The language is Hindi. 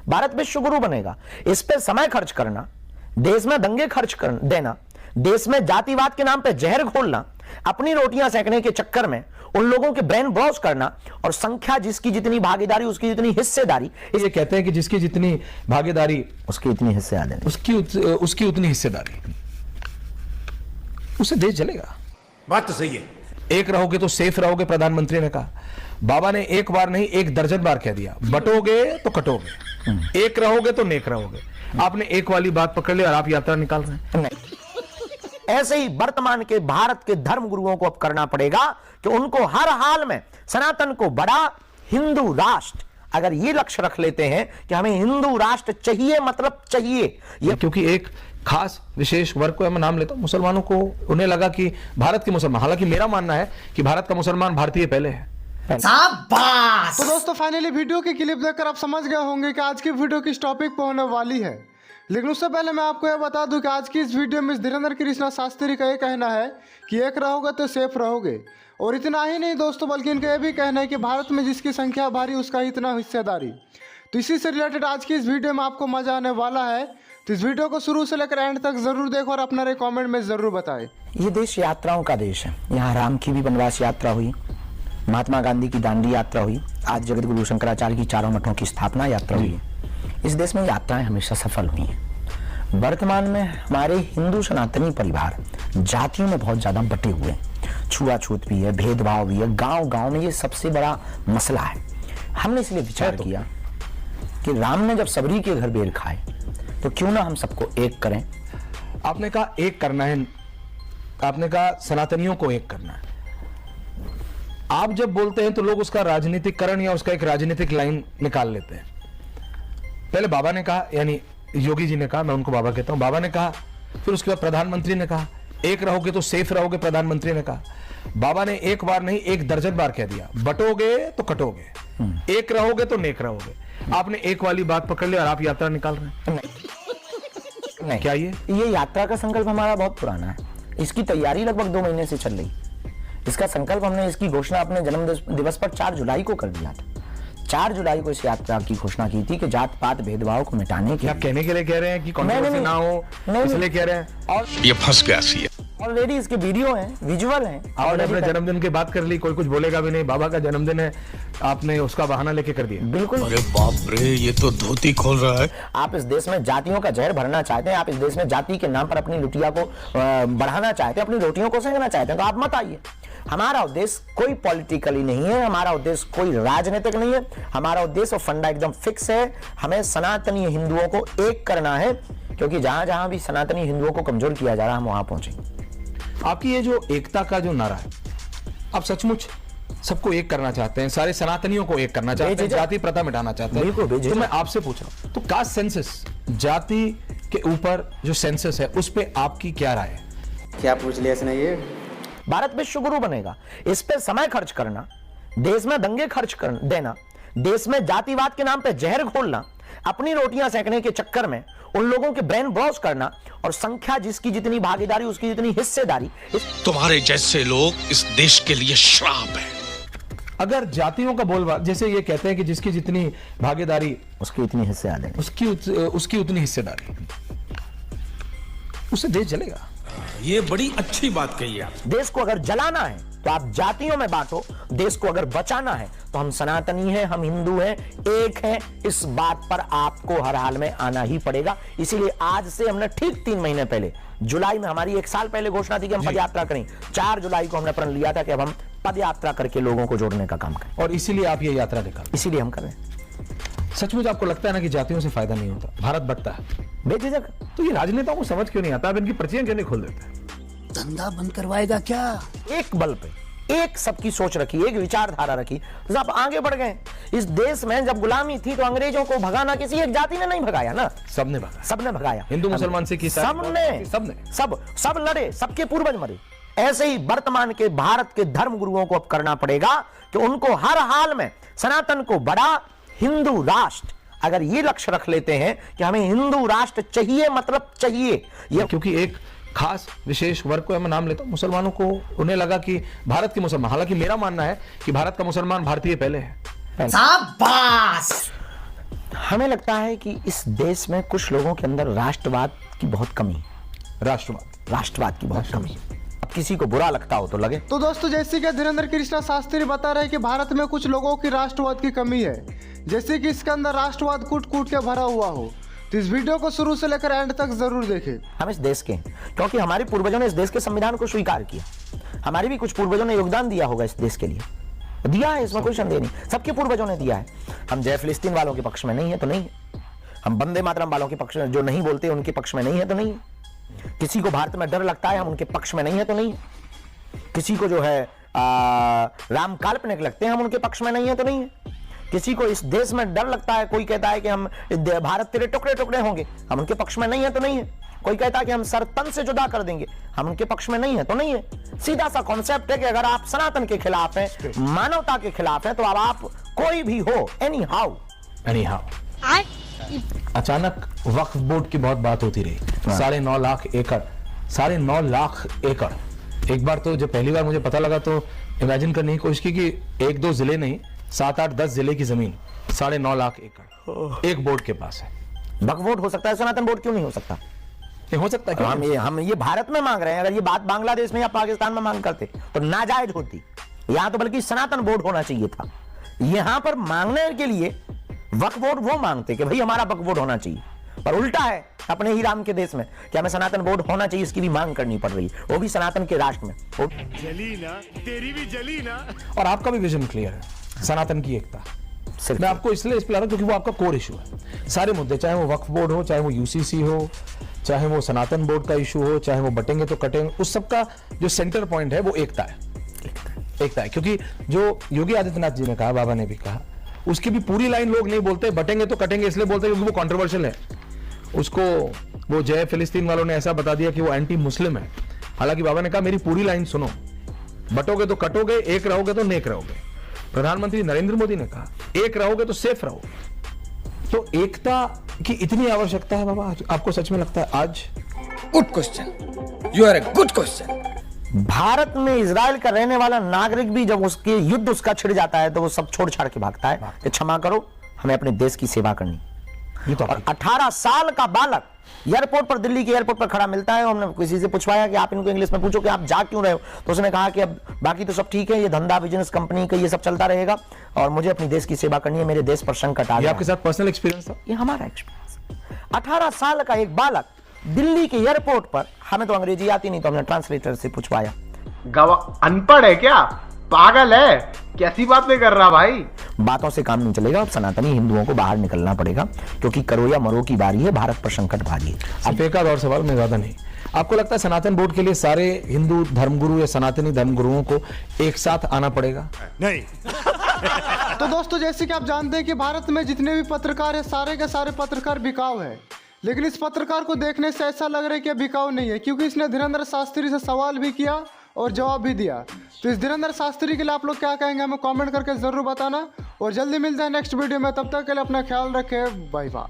भारत विश्व गुरु बनेगा। इस पे समय खर्च करना, देश में दंगे खर्च कर देना, देश में जातिवाद के नाम पे जहर घोलना, अपनी रोटियां सेकने के चक्कर में उन लोगों के ब्रेन वॉश करना, और संख्या जिसकी जितनी भागीदारी उसकी जितनी हिस्सेदारी, ये कहते हैं कि जिसकी जितनी भागीदारी उसकी इतनी हिस्सेदारी, उसकी उतनी हिस्सेदारी, उससे देश चलेगा। बात तो सही है। एक रहोगे तो सेफ रहोगे, प्रधानमंत्री ने कहा। बाबा ने एक बार नहीं 1 दर्जन बार कह दिया, बटोगे तो कटोगे, एक रहोगे तो नेक रहोगे। आपने एक वाली बात पकड़ ली और आप यात्रा निकाल रहे हैं। ऐसे ही वर्तमान के भारत के धर्म गुरुओं को अब करना पड़ेगा कि उनको हर हाल में सनातन को बड़ा हिंदू राष्ट्र, अगर ये लक्ष्य रख लेते हैं कि हमें हिंदू राष्ट्र चाहिए, मतलब चाहिए, ये क्योंकि एक खास विशेष वर्ग को मैं नाम लेता हूं, मुसलमानों को, उन्हें लगा कि भारत के मुसलमान, हालांकि मेरा मानना है कि भारत का मुसलमान भारतीय पहले है। तो दोस्तों फाइनली वीडियो की क्लिप देखकर आप समझ गए होंगे कि आज की वीडियो किस टॉपिक पर होने वाली है। लेकिन उससे पहले मैं आपको यह बता दूं कि आज की इस वीडियो में धीरेन्द्र कृष्णा शास्त्री का ये कहना है कि एक रहोगे तो सेफ रहोगे। और इतना ही नहीं दोस्तों, बल्कि इनका यह भी कहना है कि भारत में जिसकी संख्या भारी उसका इतना हिस्सेदारी। तो इसी से रिलेटेड आज की इस वीडियो में आपको मजा आने वाला है। तो इस वीडियो को शुरू से लेकर एंड तक जरूर देखो और अपना कमेंट में जरूर बताएं। ये देश यात्राओं का देश है। यहाँ राम की भी वनवास यात्रा हुई, महात्मा गांधी की दांडी यात्रा हुई, आज जगत गुरु शंकराचार्य की चारों मठों की स्थापना यात्रा हुई। इस देश में यात्राएं हमेशा सफल हुई हैं। वर्तमान में हमारे हिंदू सनातनी परिवार जातियों में बहुत ज्यादा बटे हुए हैं, छुआछूत भी है, भेदभाव भी है, गांव गांव में ये सबसे बड़ा मसला है। हमने इसलिए विचार किया कि राम ने जब सबरी के घर बेर खाए तो क्यों ना हम सबको एक करें। आपने कहा एक करना है, आपने कहा सनातनियों को एक करना है। आप जब बोलते हैं तो लोग उसका राजनीतिकरण या उसका एक राजनीतिक लाइन निकाल लेते हैं। पहले बाबा ने कहा, यानी योगी जी ने कहा, मैं उनको बाबा कहता हूं, बाबा ने कहा, फिर उसके बाद प्रधानमंत्री ने कहा एक रहोगे तो सेफ रहोगे, प्रधानमंत्री ने कहा। बाबा ने एक बार नहीं 1 दर्जन बार कह दिया, बटोगे तो कटोगे, एक रहोगे तो नेक रहोगे। आपने एक वाली बात पकड़ ली और आप यात्रा निकाल रहे हैं। नहीं, क्या ये यात्रा का संकल्प हमारा बहुत पुराना है। इसकी तैयारी लगभग 2 महीने से चल रही। इसका संकल्प हमने, इसकी घोषणा अपने जन्म दिवस पर 4 जुलाई को कर दिया था। 4 जुलाई को इस यात्रा की घोषणा की थी कि जात पात भेदभाव को मिटाने के लिए। कहने के लिए कह रहे हैं कि कंट्रोवर्सी ना हो, इसलिए कह रहे हैं। और ये फंस गया सी है। ऑलरेडी इसके वीडियो हैं, विजुअल हैं। और अपने जन्मदिन की बात कर ली, कोई कुछ बोलेगा भी नहीं, बाबा का जन्मदिन है, आपने उसका बहाना लेके कर दिया। बिल्कुल। अरे बाप रे, ये तो धोती खोल रहा है। आप इस देश में जातियों का जहर भरना चाहते हैं, आप इस देश में जाति के नाम पर अपनी लुटिया को बढ़ाना चाहते हैं, अपनी रोटियों को सेंकना चाहते हैं, तो आप मत आइए। हमारा उद्देश्य कोई पॉलिटिकली नहीं है, हमारा उद्देश्य कोई राजनीतिक नहीं है। हमारा उद्देश्य और फंडा एकदम फिक्स है, हमें सनातनी हिंदुओं को एक करना है, क्योंकि जहां जहां भी सनातनी हिंदुओं को कमजोर किया जा रहा है हम वहां पहुंचेंगे। आपकी ये जो एकता का जो नारा है, आप सचमुच सबको एक करना चाहते हैं, सारे सनातनियों को एक करना चाहते हैं, जाति प्रथा मिटाना चाहते हैं। तो मैं आपसे पूछ रहा हूं, तो कास्ट सेंसस, जाति के ऊपर जो सेंसस है उस पे आपकी क्या राय है? क्या पूछ लिया इसने? ये भारत विश्व गुरु बनेगा। इस पे समय खर्च करना, देश में दंगे खर्च कर देना, देश में जातिवाद के नाम पे जहर घोलना, अपनी रोटियां सेकने के चक्कर में उन लोगों के ब्रेन वॉश करना, और संख्या जिसकी जितनी भागीदारी उसकी जितनी हिस्सेदारी। तुम्हारे जैसे लोग इस देश के लिए श्राप है। अगर जातियों का बोलबाला, जैसे ये कहते हैं कि जिसकी जितनी भागीदारी उसकी इतनी हिस्सेदारी, उसकी उतनी हिस्सेदारी, उससे देश चलेगा। ये बड़ी अच्छी बात कही आप। देश को अगर जलाना है तो आप जातियों में बांटो, देश को अगर बचाना है तो हम सनातनी हैं, हम हिंदू हैं, एक हैं। इस बात पर आपको हर हाल में आना ही पड़ेगा। इसीलिए आज से हमने ठीक 3 महीने पहले, जुलाई में हमारी 1 साल पहले घोषणा थी कि हम पद यात्रा करें। 4 जुलाई को हमने प्रण लिया था कि अब हम पद यात्रा करके लोगों को जोड़ने का काम करें, और इसीलिए आप ये यात्रा निकाल, इसीलिए हम कर रहे हैं। सचमुच आपको लगता है ना कि जातियों से फायदा नहीं होता, भारत बढ़ता है बेझिझक? तो ये राजनेताओं को समझ क्यों नहीं आता? अब इनकी पर्चियां क्यों नहीं खोल देते? धंधा बंद करवाएगा क्या? एक बल पे एक सबकी सोच रखी, एक विचारधारा रखी, सब आगे बढ़ गए। इस देश में जब गुलामी थी तो अंग्रेजों को भगाना किसी एक जाति ने नहीं भगाया ना, सबने भगाया, सबने भगाया। हिंदू मुसलमान सिख ईसाई सब लड़े, सबके पूर्वज मरे। ऐसे ही वर्तमान के भारत के धर्म गुरुओं को अब करना पड़ेगा कि उनको हर हाल में सनातन को बड़ा हिंदू राष्ट्र, अगर ये लक्ष्य रख लेते हैं कि हमें हिंदू राष्ट्र चाहिए, मतलब चाहिए। ये क्योंकि एक खास विशेष वर्ग को मैं नाम लेता हूं, मुसलमानों को, उन्हें लगा कि भारत के मुसलमान, हालांकि मेरा मानना है कि भारत का मुसलमान भारतीय पहले है। शाबाश। हमें लगता है कि इस देश में कुछ लोगों के अंदर राष्ट्रवाद की बहुत कमी है। राष्ट्रवाद की बहुत कमी है। अब किसी को बुरा लगता हो तो लगे। तो दोस्तों, जैसे कि धीरेन्द्र कृष्णा शास्त्री बता रहे हैं कि भारत में कुछ लोगों की राष्ट्रवाद की कमी है, जैसे कि इसके अंदर राष्ट्रवाद कूट कूट के भरा हुआ हो। तो इस वीडियो को शुरू से लेकर एंड तक जरूर देखें। हम इस देश के हैं क्योंकि हमारे पूर्वजों ने इस देश के संविधान को स्वीकार किया। हमारे भी कुछ पूर्वजों ने योगदान दिया होगा इस देश के लिए, दिया है, इसमें कोई संदेह नहीं। सबके पूर्वजों ने दिया है। हम जय फिलिस्तीन वालों के पक्ष में नहीं है तो नहीं है, हम वंदे मातरम वालों के पक्ष में, जो नहीं बोलते उनके पक्ष में नहीं है तो नहीं है, किसी को भारत में डर लगता है हम उनके पक्ष में नहीं है तो नहीं है, किसी को जो है राम काल्पनिक लगते हैं हम उनके पक्ष में नहीं है तो नहीं है, किसी को इस देश में डर लगता है, कोई कहता है कि हम भारत तेरे टुकड़े टुकड़े होंगे, हम उनके पक्ष में नहीं है तो नहीं है, कोई कहता है कि हम सर तन से जुदा कर देंगे, हम उनके पक्ष में नहीं है तो नहीं है। सीधा सा कॉन्सेप्ट है कि अगर आप सनातन के खिलाफ हैं, मानवता के खिलाफ हैं, तो अब आप कोई भी हो, एनी हाउ। अचानक वक्फ बोर्ड की बहुत बात होती रही। 9.5 लाख एकड़, 9.5 लाख एकड़। एक बार तो जब पहली बार मुझे पता लगा तो इमेजिन करने की कोशिश की कि 1-2 जिले नहीं, 7-8-10 जिले की जमीन 9.5 लाख एकड़ एक बोर्ड के पास है। वक्फ बोर्ड हो सकता है, सनातन बोर्ड क्यों नहीं हो सकता? ये हो सकता है। हम ये भारत में मांग रहे हैं। अगर ये बात बांग्लादेश में या पाकिस्तान में मांग करते तो नाजायज होती। यहां तो बल्कि सनातन बोर्ड होना चाहिए था। यहां पर मांगने के लिए वक्फ बोर्ड वो मांगते कि भाई हमारा वक्फ बोर्ड होना चाहिए, पर उल्टा है अपने ही राम के देश में कि हमें सनातन बोर्ड होना चाहिए, इसकी भी मांग करनी पड़ रही है, वो भी सनातन के राष्ट्र में। जली ना, तेरी भी जली ना। और आपका भी विजन क्लियर है, सनातन की एकता। सिर्फ मैं आपको इसलिए इस पे ला रहा हूं क्योंकि वो आपका कोर इशू है। सारे मुद्दे, चाहे वो वक्फ बोर्ड हो, चाहे वो यूसीसी हो, चाहे वो सनातन बोर्ड का इशू हो, चाहे वो बटेंगे तो कटेंगे, उस सब का जो सेंटर पॉइंट है वो एकता है। एकता है क्योंकि जो योगी आदित्यनाथ जी ने कहा, बाबा ने भी कहा, उसकी भी पूरी लाइन लोग नहीं बोलते। बटेंगे तो कटेंगे इसलिए बोलते हैं क्योंकि वो कंट्रोवर्शियल है। उसको वो जय फिलिस्तीन वालों ने ऐसा बता दिया कि वो एंटी मुस्लिम है। हालांकि बाबा ने कहा मेरी पूरी लाइन सुनो, बटोगे तो कटोगे, एक रहोगे तो नेक रहोगे। प्रधानमंत्री नरेंद्र मोदी ने कहा एक रहोगे तो सेफ रहोगे। तो एकता की इतनी आवश्यकता है बाबा, आपको सच में लगता है आज? Good question, you are a good question. Bharat में इजराइल का रहने वाला नागरिक भी जब उसके युद्ध उसका छिड़ जाता है तो वो सब छोड़ छाड़ के भागता है कि क्षमा करो, हमें अपने देश की सेवा करनी। और 18 साल का बालक एयरपोर्ट पर, दिल्ली के एयरपोर्ट पर खड़ा मिलता है। हमने किसी से पूछवाया कि आप इनको इंग्लिश में पूछो कि आप जा क्यों रहे हो, तो उसने कहा कि अब बाकी तो सब ठीक है, ये धंधा बिजनेस कंपनी का ये सब चलता रहेगा और मुझे अपनी देश की सेवा करनी है, मेरे देश पर संकट आ गया। आपके साथ पर्सनल एक्सपीरियंस था? ये हमारा एक्सपीरियंस। 18 साल का एक बालक दिल्ली के एयरपोर्ट पर, हमें तो अंग्रेजी आती नहीं तो हमने ट्रांसलेटर से पूछवाया। अनपढ़ है क्या, पागल है, कैसी बातें कर रहा भाई? बातों से काम नहीं चलेगा। अब सनातनी हिंदुओं को बाहर निकलना पड़ेगा क्योंकि करो या मरो की बारी है, भारत पर संकट भारी है। अब एक और सवाल में ज्यादा नहीं, आपको लगता है सनातन बोर्ड के लिए सारे हिंदू धर्मगुरु या सनातनी धर्मगुरुओं को एक साथ आना पड़ेगा? नहीं। तो दोस्तों, जैसे कि आप जानते हैं कि भारत में जितने भी पत्रकार है, सारे के सारे पत्रकार बिकाऊ है। लेकिन इस पत्रकार को देखने से ऐसा लग रहा है कि बिकाऊ नहीं है, क्योंकि इसने धीरेन्द्र शास्त्री से सवाल भी किया और जवाब भी दिया। तो इस धीरेन्द्र शास्त्री के लिए आप लोग क्या कहेंगे, हमें कमेंट करके जरूर बताना। और जल्दी मिलते हैं नेक्स्ट वीडियो में, तब तक के लिए अपना ख्याल रखें, बाय बाय।